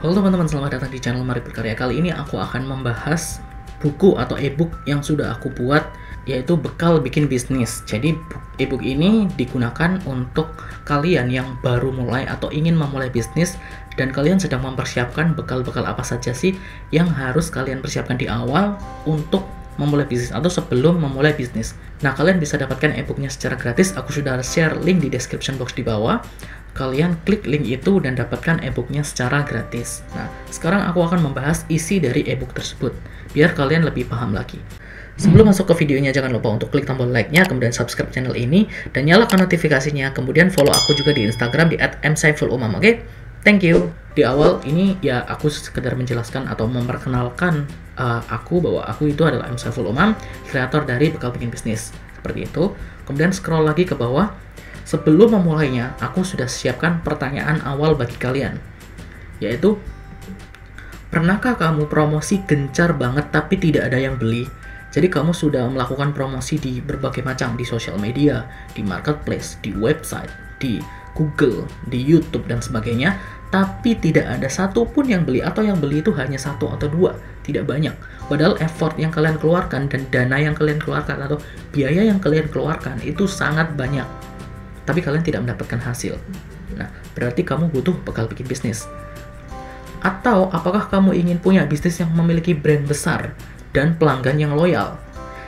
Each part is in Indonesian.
Halo teman-teman, selamat datang di channel Mari Berkarya. Kali ini aku akan membahas buku atau e-book yang sudah aku buat, yaitu Bekal Bikin Bisnis. Jadi e-book ini digunakan untuk kalian yang baru mulai atau ingin memulai bisnis dan kalian sedang mempersiapkan bekal-bekal apa saja sih yang harus kalian persiapkan di awal untuk memulai bisnis atau sebelum memulai bisnis. Nah, kalian bisa dapatkan e-booknya secara gratis. Aku sudah share link di description box di bawah. Kalian klik link itu dan dapatkan e-booknya secara gratis. Nah, sekarang aku akan membahas isi dari e-book tersebut, biar kalian lebih paham lagi. Sebelum masuk ke videonya, jangan lupa untuk klik tombol like-nya, kemudian subscribe channel ini, dan nyalakan notifikasinya, kemudian follow aku juga di Instagram di @msaifulumam, oke? Thank you. Di awal ini ya aku sekedar menjelaskan atau memperkenalkan aku bahwa aku itu adalah M. Saiful Umam, kreator dari Bekal Bikin Bisnis. Seperti itu. Kemudian scroll lagi ke bawah. Sebelum memulainya, aku sudah siapkan pertanyaan awal bagi kalian, yaitu, pernahkah kamu promosi gencar banget tapi tidak ada yang beli? Jadi kamu sudah melakukan promosi di berbagai macam, di sosial media, di marketplace, di website, di Google, di YouTube, dan sebagainya, tapi tidak ada satupun yang beli, atau yang beli itu hanya satu atau dua, tidak banyak. Padahal effort yang kalian keluarkan dan dana yang kalian keluarkan atau biaya yang kalian keluarkan itu sangat banyak, tapi kalian tidak mendapatkan hasil. Nah, berarti kamu butuh bekal bikin bisnis. Atau apakah kamu ingin punya bisnis yang memiliki brand besar dan pelanggan yang loyal?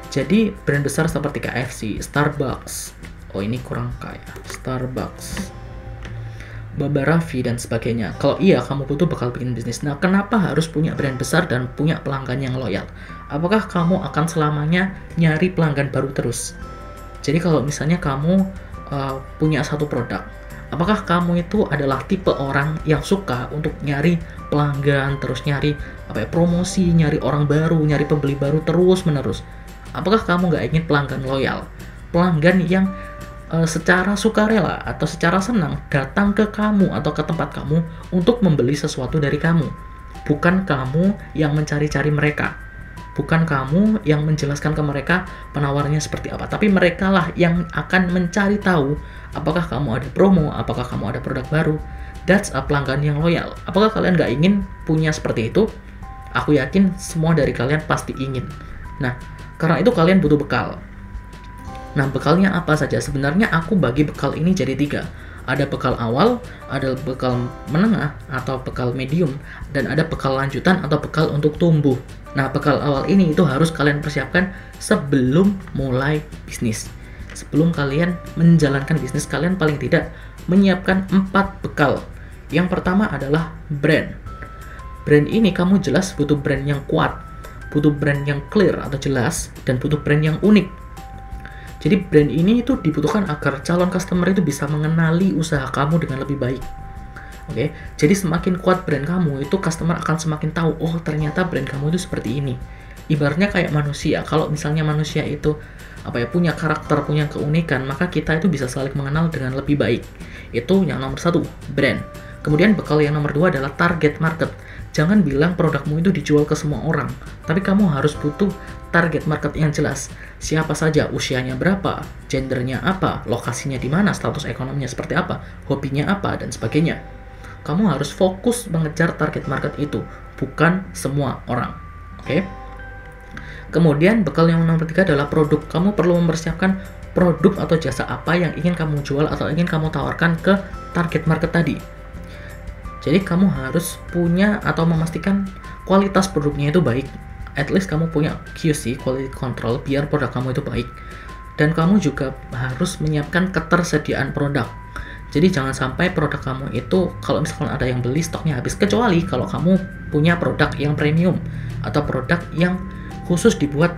Jadi brand besar seperti KFC, Starbucks, oh ini kurang kaya, Starbucks, Baba Raffi, dan sebagainya. Kalau iya, kamu butuh bekal bikin bisnis. Nah, kenapa harus punya brand besar dan punya pelanggan yang loyal? Apakah kamu akan selamanya nyari pelanggan baru terus? Jadi kalau misalnya kamu punya satu produk, apakah kamu itu adalah tipe orang yang suka untuk nyari pelanggan, terus nyari promosi, nyari orang baru, nyari pembeli baru terus menerus? Apakah kamu nggak ingin pelanggan loyal, pelanggan yang secara sukarela atau secara senang datang ke kamu atau ke tempat kamu untuk membeli sesuatu dari kamu, bukan kamu yang mencari-cari mereka, bukan kamu yang menjelaskan ke mereka penawarannya seperti apa, tapi mereka lah yang akan mencari tahu apakah kamu ada promo, apakah kamu ada produk baru. That's a pelanggan yang loyal. Apakah kalian nggak ingin punya seperti itu? Aku yakin semua dari kalian pasti ingin. Nah, karena itu kalian butuh bekal. Nah, bekalnya apa saja? Sebenarnya aku bagi bekal ini jadi 3. Ada bekal awal, ada bekal menengah atau bekal medium, dan ada bekal lanjutan atau bekal untuk tumbuh. Nah, bekal awal ini itu harus kalian persiapkan sebelum mulai bisnis. Sebelum kalian menjalankan bisnis, kalian paling tidak menyiapkan 4 bekal. Yang pertama adalah brand. Brand ini kamu jelas butuh brand yang kuat, butuh brand yang clear atau jelas, dan butuh brand yang unik. Jadi brand ini itu dibutuhkan agar calon customer itu bisa mengenali usaha kamu dengan lebih baik. Oke, jadi semakin kuat brand kamu, itu customer akan semakin tahu, oh ternyata brand kamu itu seperti ini. Ibaratnya kayak manusia, kalau misalnya manusia itu punya karakter, punya keunikan, maka kita itu bisa saling mengenal dengan lebih baik. Itu yang nomor 1, brand. Kemudian bekal yang nomor 2 adalah target market. Jangan bilang produkmu itu dijual ke semua orang, tapi kamu harus butuh target market yang jelas. Siapa saja, usianya berapa, gendernya apa, lokasinya di mana, status ekonominya seperti apa, hobinya apa, dan sebagainya. Kamu harus fokus mengejar target market itu, bukan semua orang. Oke? Kemudian bekal yang nomor 3 adalah produk. Kamu perlu mempersiapkan produk atau jasa apa yang ingin kamu jual atau ingin kamu tawarkan ke target market tadi. Jadi kamu harus punya atau memastikan kualitas produknya itu baik. At least kamu punya QC, quality control, biar produk kamu itu baik. Dan kamu juga harus menyiapkan ketersediaan produk. Jadi jangan sampai produk kamu itu kalau misalkan ada yang beli, stoknya habis. Kecuali kalau kamu punya produk yang premium atau produk yang khusus dibuat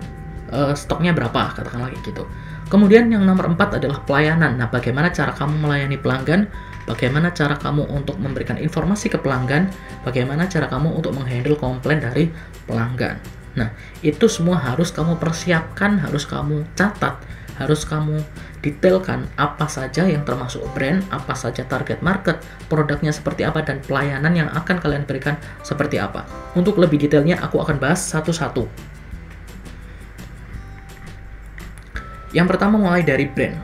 stoknya berapa, katakanlah kayak gitu. Kemudian yang nomor 4 adalah pelayanan. Nah, bagaimana cara kamu melayani pelanggan? Bagaimana cara kamu untuk memberikan informasi ke pelanggan? Bagaimana cara kamu untuk menghandle komplain dari pelanggan? Nah, itu semua harus kamu persiapkan, harus kamu catat, harus kamu detailkan apa saja yang termasuk brand, apa saja target market, produknya seperti apa, dan pelayanan yang akan kalian berikan seperti apa. Untuk lebih detailnya, aku akan bahas satu-satu. Yang pertama mulai dari brand.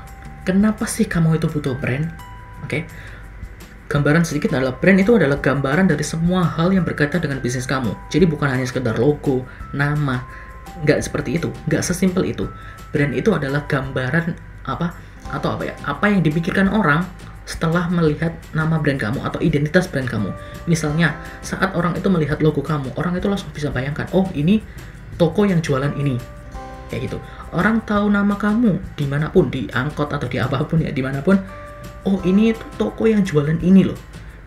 Kenapa sih kamu itu butuh brand? Oke. Gambaran sedikit adalah brand itu adalah gambaran dari semua hal yang berkaitan dengan bisnis kamu. Jadi bukan hanya sekedar logo, nama, nggak seperti itu, nggak sesimpel itu. Brand itu adalah gambaran apa yang dipikirkan orang setelah melihat nama brand kamu atau identitas brand kamu. Misalnya, saat orang itu melihat logo kamu, orang itu langsung bisa bayangkan, oh ini toko yang jualan ini, kayak gitu. Orang tahu nama kamu dimanapun, di angkot atau di apapun ya, dimanapun, oh ini tuh toko yang jualan ini loh.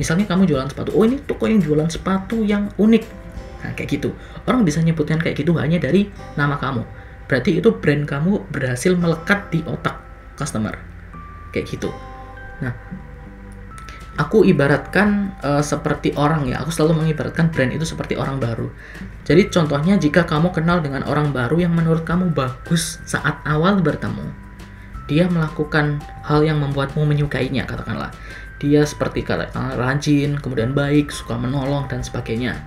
Misalnya kamu jualan sepatu, oh ini toko yang jualan sepatu yang unik. Nah kayak gitu, orang bisa nyebutkan kayak gitu hanya dari nama kamu. Berarti itu brand kamu berhasil melekat di otak customer, kayak gitu. Nah, aku ibaratkan seperti orang ya, aku selalu mengibaratkan brand itu seperti orang baru. Jadi contohnya jika kamu kenal dengan orang baru yang menurut kamu bagus saat awal bertemu, dia melakukan hal yang membuatmu menyukainya, katakanlah. Dia seperti rajin, kemudian baik, suka menolong, dan sebagainya.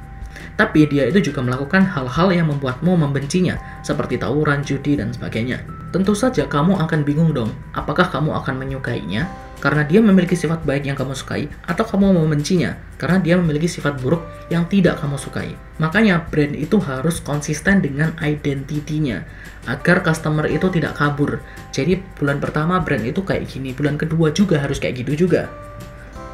Tapi dia itu juga melakukan hal-hal yang membuatmu membencinya, seperti tawuran, judi, dan sebagainya. Tentu saja kamu akan bingung dong, apakah kamu akan menyukainya karena dia memiliki sifat baik yang kamu sukai, atau kamu membencinya karena dia memiliki sifat buruk yang tidak kamu sukai. Makanya brand itu harus konsisten dengan identitinya, agar customer itu tidak kabur. Jadi bulan pertama brand itu kayak gini, bulan kedua juga harus kayak gitu juga,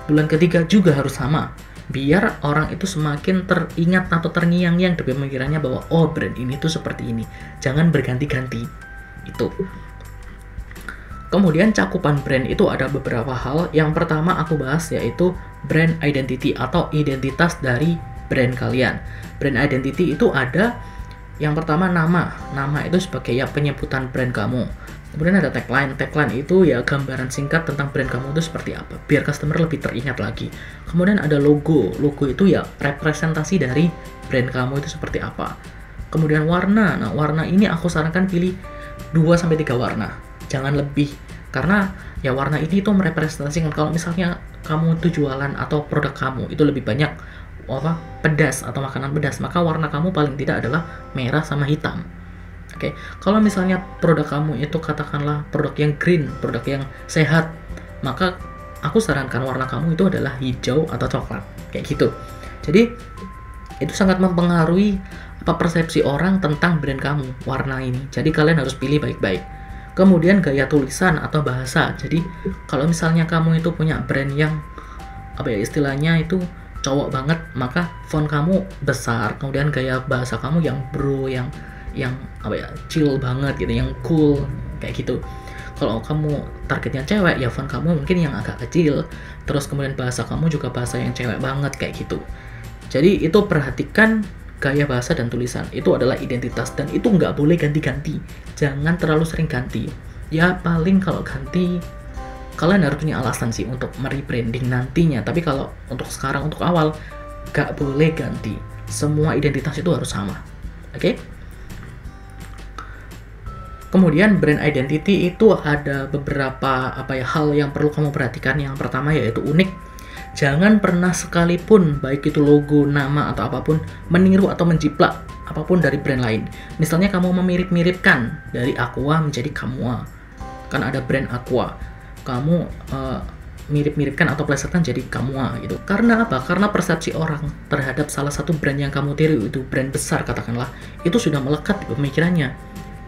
bulan ketiga juga harus sama, biar orang itu semakin teringat atau terngiang-ngiang di pemikirannya bahwa oh brand ini tuh seperti ini, jangan berganti-ganti. Itu. Kemudian cakupan brand itu ada beberapa hal. Yang pertama aku bahas yaitu brand identity atau identitas dari brand kalian. Brand identity itu ada yang pertama nama. Nama itu sebagai ya penyebutan brand kamu. Kemudian ada tagline. Tagline itu ya gambaran singkat tentang brand kamu itu seperti apa, biar customer lebih teringat lagi. Kemudian ada logo. Logo itu ya representasi dari brand kamu itu seperti apa. Kemudian warna. Nah, warna ini aku sarankan pilih 2-3 warna. Jangan lebih, karena ya warna ini itu merepresentasikan kalau misalnya kamu itu jualan atau produk kamu itu lebih banyak pedas atau makanan pedas, maka warna kamu paling tidak adalah merah sama hitam. Oke, kalau misalnya produk kamu itu katakanlah produk yang green, produk yang sehat, maka aku sarankan warna kamu itu adalah hijau atau coklat, kayak gitu. Jadi itu sangat mempengaruhi persepsi orang tentang brand kamu, warna ini. Jadi kalian harus pilih baik-baik. Kemudian gaya tulisan atau bahasa. Jadi kalau misalnya kamu itu punya brand yang istilahnya itu cowok banget, maka font kamu besar. Kemudian gaya bahasa kamu yang bro, yang chill banget gitu, yang cool kayak gitu. Kalau kamu targetnya cewek, ya font kamu mungkin yang agak kecil. Terus kemudian bahasa kamu juga bahasa yang cewek banget kayak gitu. Jadi itu perhatikan gaya bahasa dan tulisan, itu adalah identitas, dan itu nggak boleh ganti-ganti. Jangan terlalu sering ganti. Ya paling kalau ganti, kalian harus punya alasan sih untuk merebranding nantinya. Tapi kalau untuk sekarang, untuk awal, nggak boleh ganti. Semua identitas itu harus sama. Oke? Kemudian brand identity itu ada beberapa hal yang perlu kamu perhatikan. Yang pertama yaitu unik. Jangan pernah sekalipun, baik itu logo, nama, atau apapun, meniru atau menjiplak apapun dari brand lain. Misalnya kamu memirip-miripkan dari Aqua menjadi Kamua. Kan ada brand Aqua. Kamu mirip-miripkan atau plesetkan jadi Kamua gitu. Karena apa? Karena persepsi orang terhadap salah satu brand yang kamu tiru, itu brand besar katakanlah, itu sudah melekat di pemikirannya.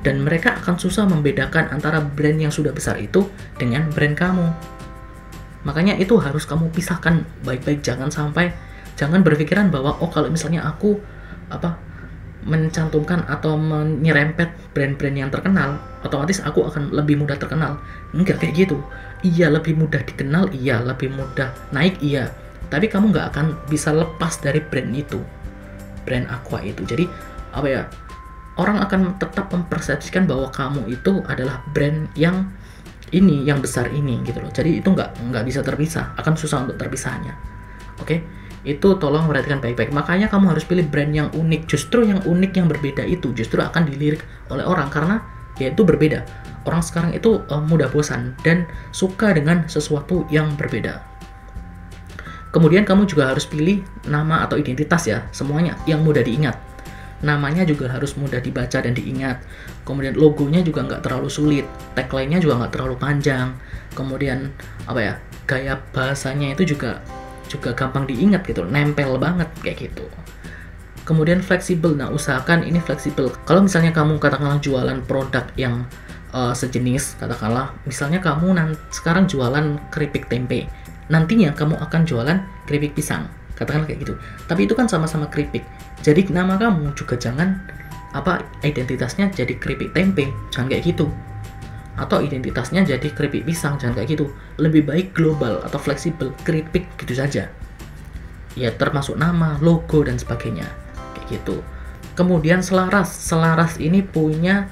Dan mereka akan susah membedakan antara brand yang sudah besar itu dengan brand kamu. Makanya itu harus kamu pisahkan baik-baik. Jangan berpikiran bahwa oh kalau misalnya aku mencantumkan atau menyerempet brand-brand yang terkenal, otomatis aku akan lebih mudah terkenal. Enggak kayak gitu. Iya lebih mudah dikenal, iya lebih mudah naik, iya. Tapi kamu nggak akan bisa lepas dari brand itu, brand Aqua itu. Jadi orang akan tetap mempersepsikan bahwa kamu itu adalah brand yang ini, yang besar ini gitu loh. Jadi itu nggak bisa terpisah, akan susah untuk terpisahnya. Oke, itu tolong perhatikan baik-baik. Makanya kamu harus pilih brand yang unik. Justru yang unik, yang berbeda itu justru akan dilirik oleh orang karena ya itu berbeda. Orang sekarang itu mudah bosan dan suka dengan sesuatu yang berbeda. Kemudian kamu juga harus pilih nama atau identitas ya, semuanya yang mudah diingat. Namanya juga harus mudah dibaca dan diingat. Kemudian logonya juga nggak terlalu sulit, tagline-nya juga nggak terlalu panjang. Kemudian gaya bahasanya itu juga juga gampang diingat gitu, nempel banget kayak gitu. Kemudian fleksibel. Nah, usahakan ini fleksibel. Kalau misalnya kamu katakanlah jualan produk yang sejenis, katakanlah misalnya kamu sekarang jualan keripik tempe, nantinya kamu akan jualan keripik pisang, katakanlah kayak gitu. Tapi itu kan sama-sama keripik. Jadi nama kamu juga jangan identitasnya jadi keripik tempe, jangan kayak gitu. Atau identitasnya jadi keripik pisang, jangan kayak gitu. Lebih baik global atau fleksibel, keripik gitu saja. Ya termasuk nama, logo dan sebagainya. Kayak gitu. Kemudian selaras. Selaras ini punya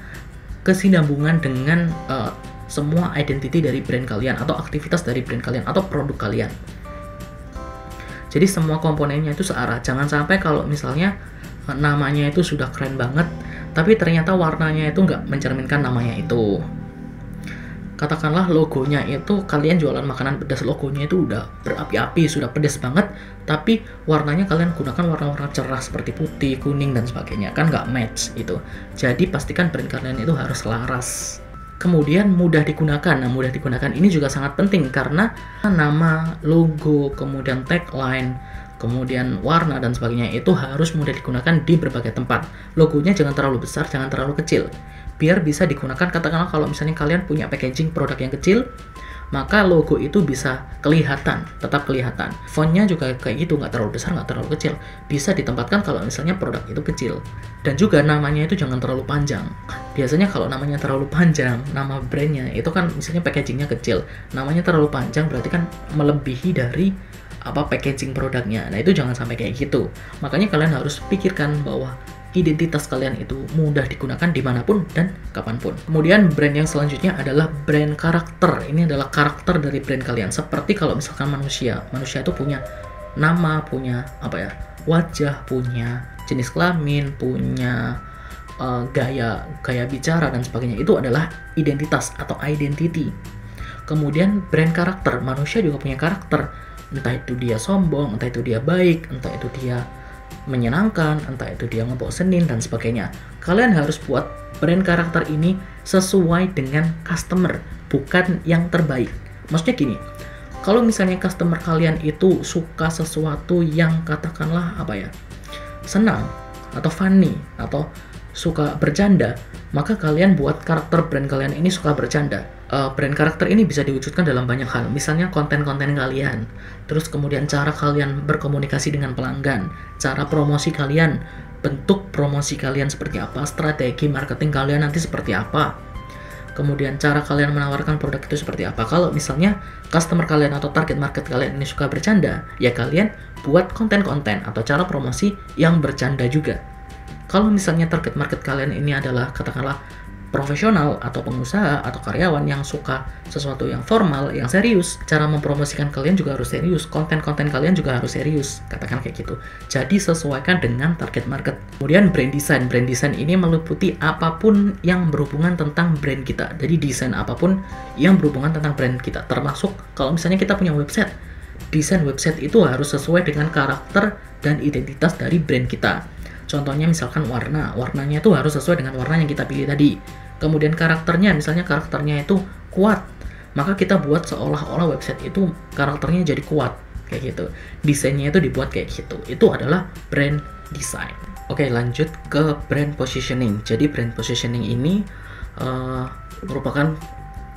kesinambungan dengan semua identity dari brand kalian atau aktivitas dari brand kalian atau produk kalian. Jadi semua komponennya itu searah. Jangan sampai kalau misalnya namanya itu sudah keren banget, tapi ternyata warnanya itu nggak mencerminkan namanya itu. Katakanlah logonya itu, kalian jualan makanan pedas, logonya itu udah berapi-api, sudah pedas banget, tapi warnanya kalian gunakan warna-warna cerah seperti putih, kuning, dan sebagainya, kan nggak match itu. Jadi pastikan brand kalian itu harus selaras. Kemudian mudah digunakan. Nah, mudah digunakan ini juga sangat penting karena nama, logo, kemudian tagline, kemudian warna dan sebagainya itu harus mudah digunakan di berbagai tempat. Logonya jangan terlalu besar, jangan terlalu kecil. Biar bisa digunakan, katakanlah kalau misalnya kalian punya packaging produk yang kecil, maka logo itu bisa kelihatan, tetap kelihatan. Fontnya juga kayak gitu, nggak terlalu besar, nggak terlalu kecil. Bisa ditempatkan kalau misalnya produk itu kecil. Dan juga namanya itu jangan terlalu panjang. Biasanya kalau namanya terlalu panjang, nama brandnya itu kan misalnya packagingnya kecil, namanya terlalu panjang berarti kan melebihi dari packaging produknya. Nah itu jangan sampai kayak gitu. Makanya kalian harus pikirkan bahwa identitas kalian itu mudah digunakan dimanapun dan kapanpun. Kemudian brand yang selanjutnya adalah brand karakter. Ini adalah karakter dari brand kalian. Seperti kalau misalkan manusia itu punya nama, punya wajah, punya jenis kelamin, punya gaya bicara dan sebagainya. Itu adalah identitas atau identity. Kemudian brand karakter, manusia juga punya karakter. Entah itu dia sombong, entah itu dia baik, entah itu dia menyenangkan, entah itu dia ngebosenin dan sebagainya. Kalian harus buat brand karakter ini sesuai dengan customer, bukan yang terbaik. Maksudnya gini, kalau misalnya customer kalian itu suka sesuatu yang katakanlah senang atau funny atau suka bercanda, maka kalian buat karakter brand kalian ini suka bercanda. Brand karakter ini bisa diwujudkan dalam banyak hal, misalnya konten-konten kalian, terus kemudian cara kalian berkomunikasi dengan pelanggan, cara promosi kalian, bentuk promosi kalian seperti apa, strategi marketing kalian nanti seperti apa, kemudian cara kalian menawarkan produk itu seperti apa. Kalau misalnya customer kalian atau target market kalian ini suka bercanda, ya kalian buat konten-konten atau cara promosi yang bercanda juga. Kalau misalnya target market kalian ini adalah katakanlah profesional atau pengusaha atau karyawan yang suka sesuatu yang formal, yang serius, cara mempromosikan kalian juga harus serius, konten-konten kalian juga harus serius, katakan kayak gitu. Jadi sesuaikan dengan target market. Kemudian brand design ini meliputi apapun yang berhubungan tentang brand kita. Jadi desain apapun yang berhubungan tentang brand kita, termasuk kalau misalnya kita punya website, desain website itu harus sesuai dengan karakter dan identitas dari brand kita. Contohnya misalkan warnanya itu harus sesuai dengan warna yang kita pilih tadi. Kemudian karakternya, misalnya karakternya itu kuat, maka kita buat seolah-olah website itu karakternya jadi kuat, kayak gitu. Desainnya itu dibuat kayak gitu. Itu adalah brand design. Oke, lanjut ke brand positioning. Jadi brand positioning ini merupakan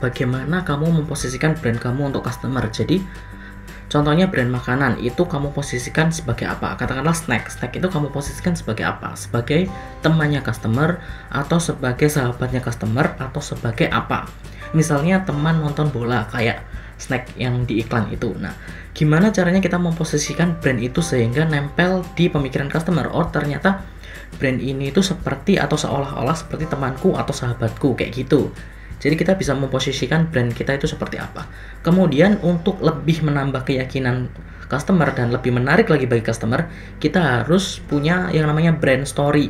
bagaimana kamu memposisikan brand kamu untuk customer. Jadi contohnya brand makanan, itu kamu posisikan sebagai apa? Katakanlah snack itu kamu posisikan sebagai apa? Sebagai temannya customer, atau sebagai sahabatnya customer, atau sebagai apa? Misalnya teman nonton bola, kayak snack yang di iklan itu. Nah, gimana caranya kita memposisikan brand itu sehingga nempel di pemikiran customer? Oh, ternyata brand ini itu seperti atau seolah-olah seperti temanku atau sahabatku, kayak gitu. Jadi kita bisa memposisikan brand kita itu seperti apa. Kemudian untuk lebih menambah keyakinan customer dan lebih menarik lagi bagi customer, kita harus punya yang namanya brand story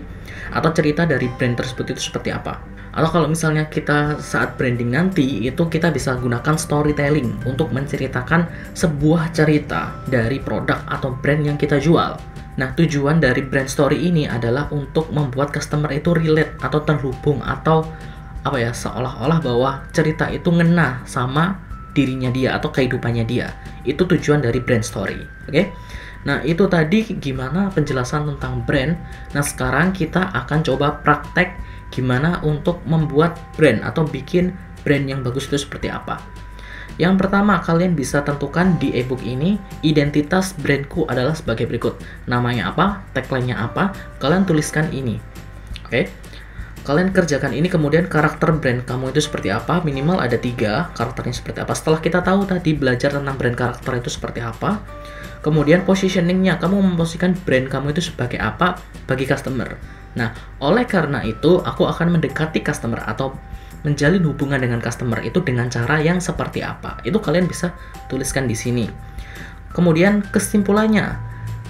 atau cerita dari brand tersebut itu seperti apa. Atau kalau misalnya kita saat branding nanti, itu kita bisa gunakan storytelling untuk menceritakan sebuah cerita dari produk atau brand yang kita jual. Nah, tujuan dari brand story ini adalah untuk membuat customer itu relate atau terhubung atau seolah-olah bahwa cerita itu ngena sama dirinya dia atau kehidupannya dia. Itu tujuan dari brand story. Oke? Nah, itu tadi gimana penjelasan tentang brand. Nah, sekarang kita akan coba praktek gimana untuk membuat brand atau bikin brand yang bagus itu seperti apa. Yang pertama, kalian bisa tentukan di ebook ini, identitas brandku adalah sebagai berikut. Namanya apa, tagline-nya apa, kalian tuliskan ini. Oke? Kalian kerjakan ini, kemudian karakter brand kamu itu seperti apa, minimal ada 3, karakternya seperti apa. Setelah kita tahu tadi, belajar tentang brand karakter itu seperti apa, kemudian positioning-nya, kamu memposisikan brand kamu itu sebagai apa bagi customer. Nah, oleh karena itu, aku akan mendekati customer atau menjalin hubungan dengan customer itu dengan cara yang seperti apa. Itu kalian bisa tuliskan di sini. Kemudian kesimpulannya,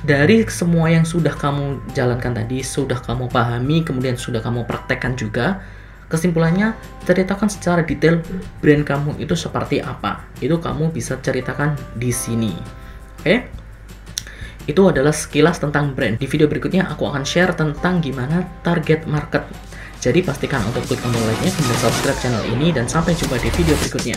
dari semua yang sudah kamu jalankan tadi, sudah kamu pahami, kemudian sudah kamu praktekkan juga, kesimpulannya, ceritakan secara detail brand kamu itu seperti apa. Itu kamu bisa ceritakan di sini. Oke? Itu adalah sekilas tentang brand. Di video berikutnya aku akan share tentang gimana target market. Jadi pastikan untuk klik tombol like-nya, kemudian subscribe channel ini, dan sampai jumpa di video berikutnya.